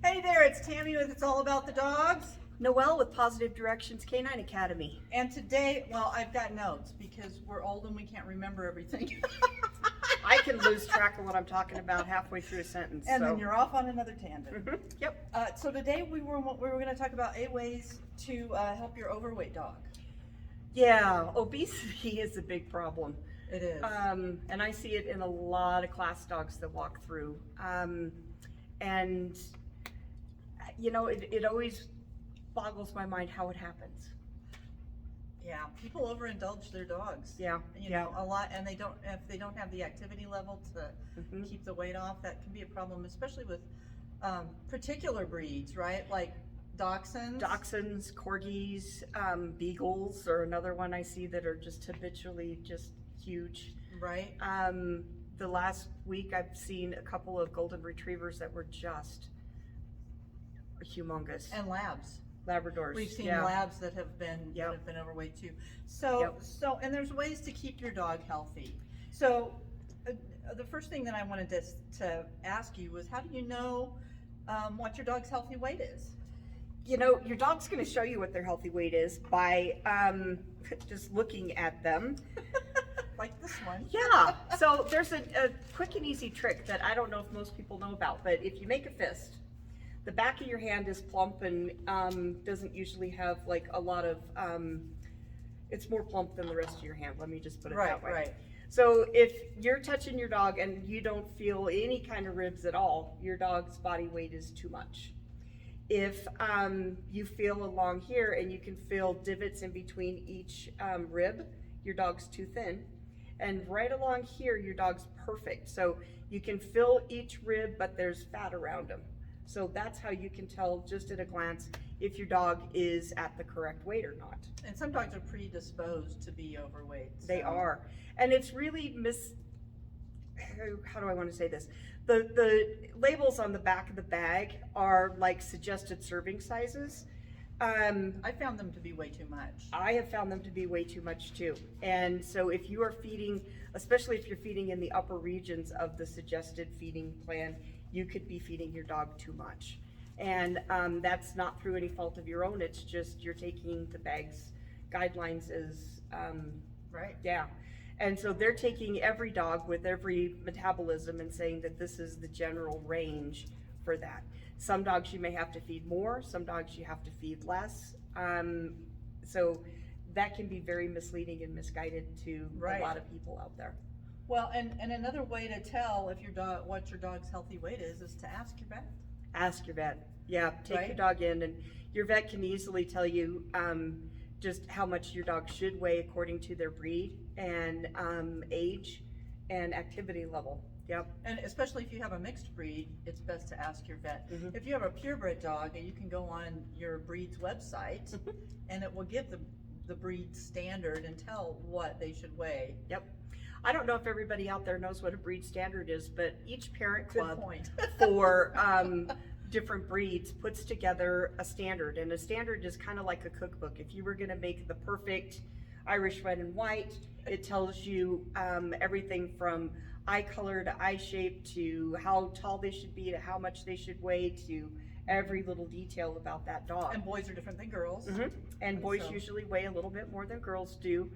Hey there, it's Tammy with It's All About the Dogs. Noelle with Positive Directions Canine Academy. And today, well, I've got notes because we're old and we can't remember everything. I can lose track of what I'm talking about halfway through a sentence. And then you're off on another tangent. Yep. So today we were going to talk about 8 ways to help your overweight dog. Yeah, obesity is a big problem. It is. And I see it in a lot of class dogs that walk through. And, you know, it always boggles my mind how it happens. Yeah, people overindulge their dogs. Yeah, you know, a lot, and if they don't have the activity level to keep the weight off, that can be a problem, especially with particular breeds, right? Like dachshunds. Dachshunds, corgis, beagles are another one I see that are just habitually just huge. Right. The last week I've seen a couple of golden retrievers that were just humongous. And labs. Labradors. We've seen labs that have been overweight too. So and there's ways to keep your dog healthy. So the first thing that I wanted to ask you was, how do you know what your dog's healthy weight is? You know, your dog's going to show you what their healthy weight is by just looking at them. Like this one. Yeah. So there's a quick and easy trick that I don't know if most people know about, but if you make a fist, the back of your hand is plump and doesn't usually have like a lot of, it's more plump than the rest of your hand. Let me just put it that way. Right. So if you're touching your dog and you don't feel any kind of ribs at all, your dog's body weight is too much. If you feel along here and you can feel divots in between each rib, your dog's too thin. And right along here, your dog's perfect. So you can feel each rib, but there's fat around them. So that's how you can tell just at a glance if your dog is at the correct weight or not. And some dogs are predisposed to be overweight. So. They are. And it's really how do I want to say this? The labels on the back of the bag are like suggested serving sizes. I found them to be way too much. I have found them to be way too much too. And so if you are feeding, especially if you're feeding in the upper regions of the suggested feeding plan, you could be feeding your dog too much. And that's not through any fault of your own. It's just you're taking the bag's guidelines as, right. Yeah. And so they're taking every dog with every metabolism and saying that this is the general range for that. Some dogs you may have to feed more, some dogs you have to feed less. So that can be very misleading and misguided to a lot of people out there. Well, and another way to tell if what your dog's healthy weight is to ask your vet. Ask your vet. Yeah, take your dog in, and your vet can easily tell you just how much your dog should weigh according to their breed and age and activity level. Yep. And especially if you have a mixed breed, it's best to ask your vet. If you have a purebred dog, you can go on your breed's website and it will give the breed standard and tell what they should weigh. Yep. I don't know if everybody out there knows what a breed standard is, but each parent club for different breeds puts together a standard, and a standard is kind of like a cookbook. If you were going to make the perfect Irish red and white, it tells you everything from eye color to eye shape to how tall they should be to how much they should weigh to every little detail about that dog. And boys are different than girls. And boys usually weigh a little bit more than girls do.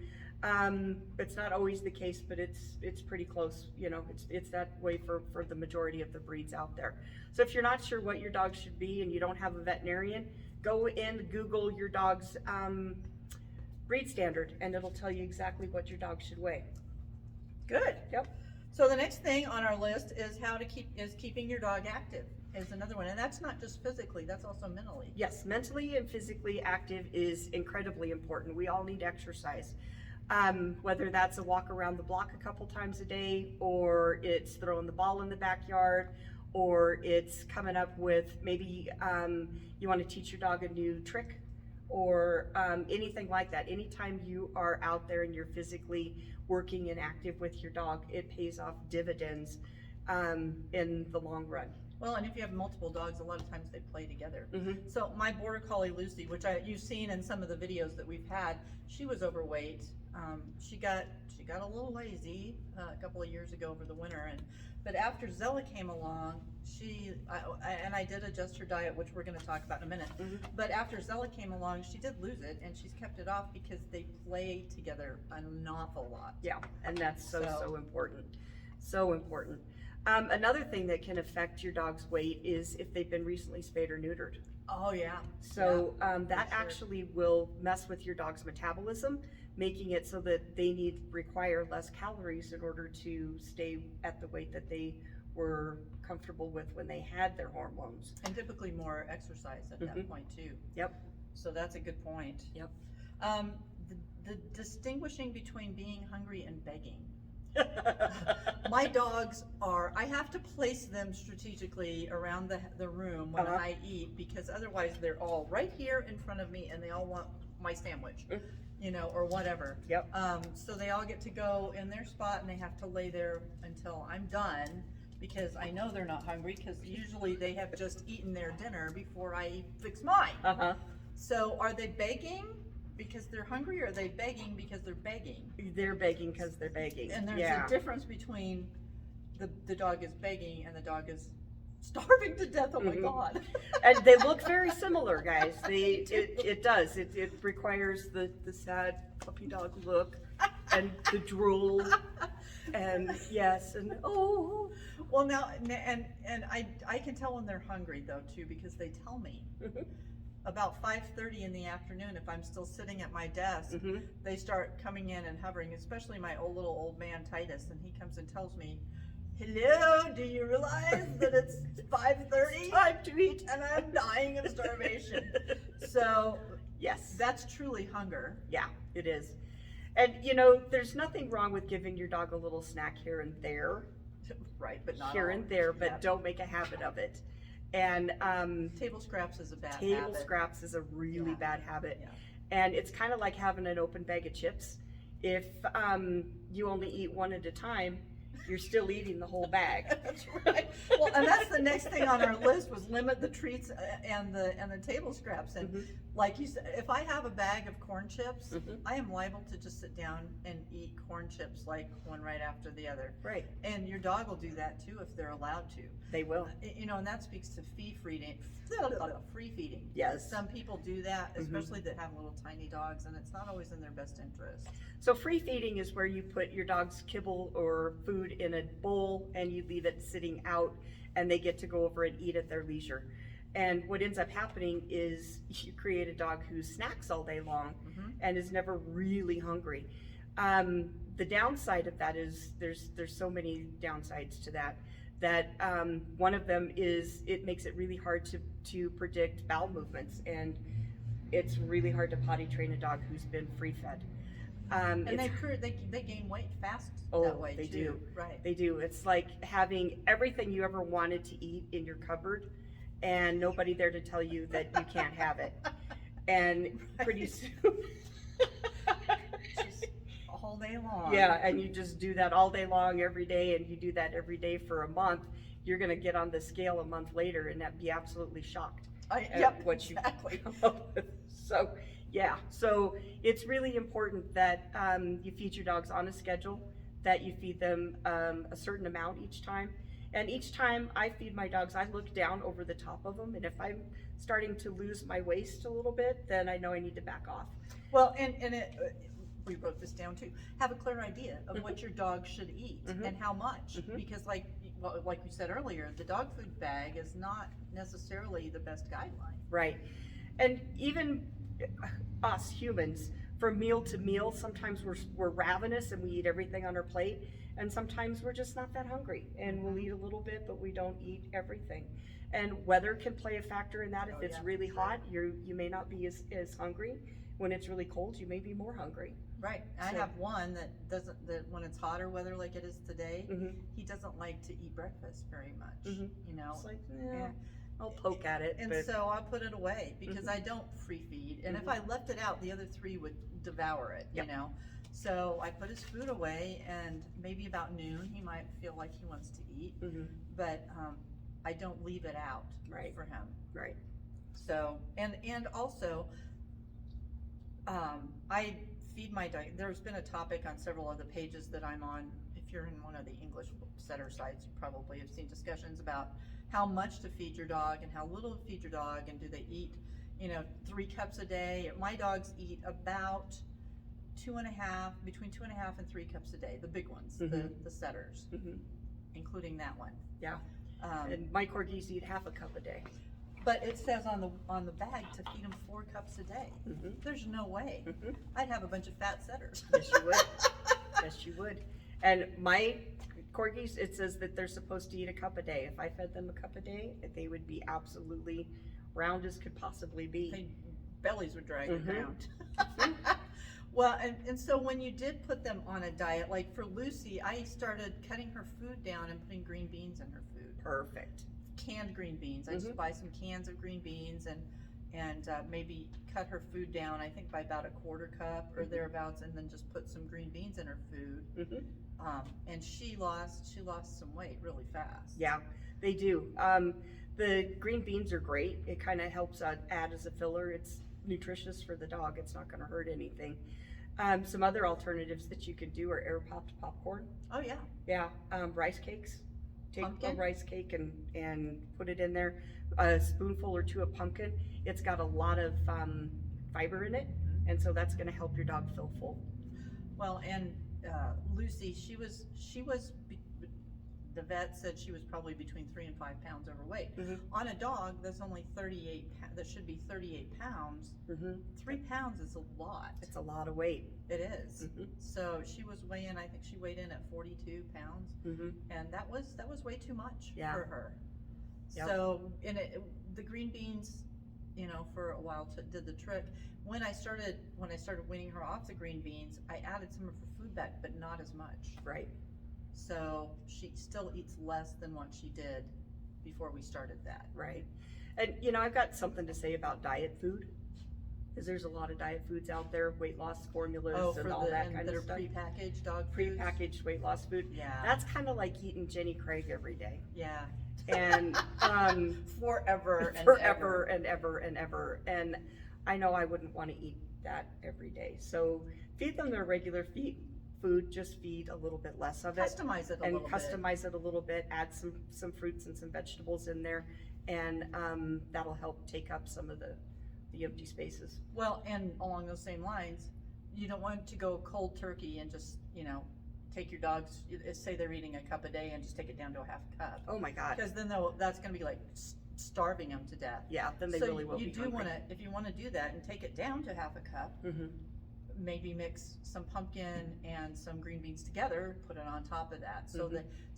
It's not always the case, but it's pretty close. You know, it's that way for the majority of the breeds out there. So if you're not sure what your dog should be and you don't have a veterinarian, go in, Google your dog's breed standard, and it'll tell you exactly what your dog should weigh. Good. Yep. So the next thing on our list is keeping your dog active is another one, and that's not just physically, that's also mentally. Yes, mentally and physically active is incredibly important. We all need exercise. Whether that's a walk around the block a couple times a day, or it's throwing the ball in the backyard, or it's coming up with maybe you want to teach your dog a new trick, or anything like that. Anytime you are out there and you're physically working and active with your dog, it pays off dividends in the long run. Well, and if you have multiple dogs, a lot of times they play together. Mhm. So my border collie Lucy, which you've seen in some of the videos that we've had, she was overweight. She got a little lazy a couple of years ago over the winter, but after Zella came along, I did adjust her diet, which we're going to talk about in a minute. Mhm. But after Zella came along, she did lose it, and she's kept it off because they play together an awful lot. Yeah, and that's so important. So important. Another thing that can affect your dog's weight is if they've been recently spayed or neutered. Oh yeah. So that sure. actually will mess with your dog's metabolism, making it so that they require less calories in order to stay at the weight that they were comfortable with when they had their hormones. And typically more exercise at that point too. Yep. So that's a good point. Yep. The distinguishing between being hungry and begging. My dogs I have to place them strategically around the room when I eat, because otherwise they're all right here in front of me and they all want my sandwich, or whatever. Yep. So they all get to go in their spot and they have to lay there until I'm done, because I know they're not hungry, because usually they have just eaten their dinner before I fix mine. So are they begging because they're hungry, or are they begging because they're begging? They're begging because they're begging. And there's a difference between the dog is begging and the dog is starving to death. Oh my God. And they look very similar, guys. It does. It requires the sad puppy dog look and the drool and yes and oh. Well, now and I can tell when they're hungry though too, because they tell me. About 5:30 in the afternoon, if I'm still sitting at my desk, they start coming in and hovering, especially my little old man Titus, and he comes and tells me, "Hello, do you realize that it's 5:30? Time to eat, and I'm dying of starvation." So yes, that's truly hunger. Yeah, it is. And there's nothing wrong with giving your dog a little snack here and there. Right, but not here always. and there, but don't make a habit of it. And table scraps is a bad habit. Table scraps is a really bad habit. Yeah. And it's kind of like having an open bag of chips. If you only eat one at a time, you're still eating the whole bag. That's right. Well, and that's the next thing on our list, was limit the treats and the table scraps. And like you said, if I have a bag of corn chips, I am liable to just sit down and eat corn chips like one right after the other. Right. And your dog will do that too if they're allowed to. They will. And that speaks to free feeding. Yes. Some people do that, especially that have little tiny dogs, and it's not always in their best interest. So free feeding is where you put your dog's kibble or food in a bowl and you leave it sitting out and they get to go over and eat at their leisure. And what ends up happening is you create a dog who snacks all day long and is never really hungry. The downside of that is there's so many downsides to that. One of them is it makes it really hard to predict bowel movements, and it's really hard to potty train a dog who's been free fed. And they gain weight fast that way they too. do. Right. They do. It's like having everything you ever wanted to eat in your cupboard and nobody there to tell you that you can't have it. And pretty soon Just all day long. yeah, and you just do that all day long every day, and you do that every day for a month. You're gonna get on the scale a month later and be absolutely shocked at what exactly. you come up with. So yeah, so it's really important that you feed your dogs on a schedule, that you feed them a certain amount each time. And each time I feed my dogs, I look down over the top of them, and if I'm starting to lose my waist a little bit, then I know I need to back off. Well, and we wrote this down too. Have a clear idea of what your dog should eat and how much, because like we said earlier, the dog food bag is not necessarily the best guideline. Right. And even us humans, from meal to meal, sometimes we're ravenous and we eat everything on our plate, and sometimes we're just not that hungry and we'll eat a little bit, but we don't eat everything. And weather can play a factor in that. If it's really hot, you may not be as hungry. When it's really cold, you may be more hungry. Right. I have one that when it's hotter weather like it is today, he doesn't like to eat breakfast very much. It's like, I'll poke at it. And so I put it away because I don't free feed. And if I left it out, the other three would devour it, you know? So I put his food away, and maybe about noon, he might feel like he wants to eat. But I don't leave it out Right. for him. Right. So, and also, I feed my dog. There's been a topic on several of the pages that I'm on. If you're in one of the English setter sites, you probably have seen discussions about how much to feed your dog and how little to feed your dog, and do they eat, 3 cups a day. My dogs eat about between 2.5 and 3 cups a day, the big ones, the setters, including that one. Yeah. And my corgis eat half a cup a day. But it says on the bag to feed them 4 cups a day. There's no way. I'd have a bunch of fat setters. Yes, you would. Yes, you would. And my corgis, it says that they're supposed to eat a cup a day. If I fed them a cup a day, they would be absolutely round as could possibly be. Bellies would drag around. Well, and so when you did put them on a diet, like for Lucy, I started cutting her food down and putting green beans in her food. Perfect. Canned green beans. I just buy some cans of green beans and maybe cut her food down, I think by about a 1/4 cup or thereabouts, and then just put some green beans in her food. And she lost some weight really fast. Yeah, they do. The green beans are great. It kind of helps add as a filler. It's nutritious for the dog. It's not going to hurt anything. Some other alternatives that you can do are air popped popcorn. Oh yeah. Yeah, rice cakes. Take Pumpkin? a rice cake and put it in there. A spoonful or 2 of pumpkin. It's got a lot of fiber in it, and so that's going to help your dog feel full. Well, and Lucy, she was the vet said she was probably between 3 and 5 pounds overweight. On a dog that's only 38, that should be 38 pounds. 3 pounds is a lot. It's a lot of weight. It is. So she was weighing, I think she weighed in at 42 pounds, and that was way too much for her. Yep. So the green beans, for a while did the trick. When I started weaning her off the green beans, I added some of her food back, but not as much. Right. So she still eats less than what she did before we started that. Right. And I've got something to say about diet food, because there's a lot of diet foods out there, weight loss formulas and all that kind of stuff. Prepackaged dog foods. Prepackaged weight loss food. Yeah. That's kind of like eating Jenny Craig every day. Yeah. And forever and forever and ever and ever. And I know I wouldn't want to eat that every day. So feed them their regular food, just feed a little bit less of it. Customize it a little bit. Customize it a little bit, add some fruits and some vegetables in there, and that'll help take up some of the empty spaces. Well, and along those same lines, you don't want to go cold turkey and just, take your dogs, say they're eating a cup a day, and just take it down to a half a cup. Oh my God. Because then that's going to be like starving them to death. Yeah, then they really will be hungry. If you want to do that and take it down to half a cup, maybe mix some pumpkin and some green beans together, put it on top of that, so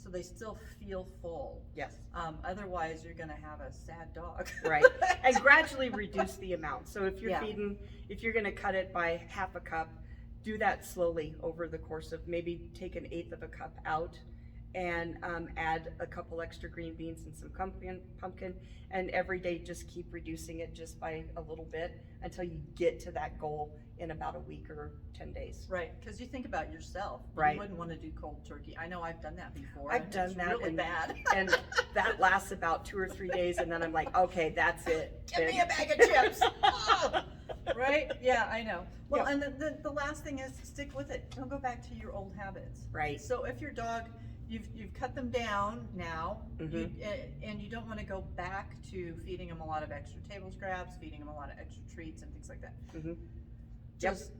they still feel full. Yes. Otherwise, you're going to have a sad dog. Right. And gradually reduce the amount. So if you're if you're going to cut it by half a cup, do that slowly over the course of maybe take 1/8 of a cup out, and add a couple extra green beans and some pumpkin, and every day just keep reducing it just by a little bit until you get to that goal in about a week or 10 days. Right, because you think about yourself. Right. You wouldn't want to do cold turkey. I know I've done that before. I've done that. Really bad. And that lasts about 2 or 3 days, and then I'm like, okay, that's it. Give me a bag of chips. Oh! Right? Yeah, I know. Well, and the last thing is stick with it. Don't go back to your old habits. Right. So if your dog, you've cut them down now, and you don't want to go back to feeding them a lot of extra table scraps, feeding them a lot of extra treats and things like that. Just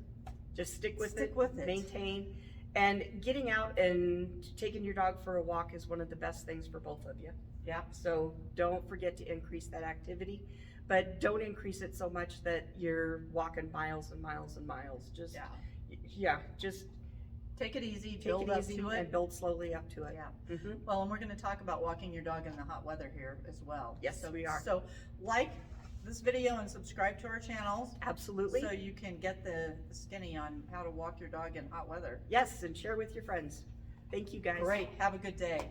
stick with it. With it. Maintain. And getting out and taking your dog for a walk is one of the best things for both of you. Yeah. So don't forget to increase that activity, but don't increase it so much that you're walking miles and miles and miles. Just take it easy, take it easy and build slowly up to it. Yeah. Well, and we're going to talk about walking your dog in the hot weather here as well. Yes, we are. So like this video and subscribe to our channels. Absolutely. So you can get the skinny on how to walk your dog in hot weather. Yes, and share with your friends. Thank you, guys. Great. Have a good day.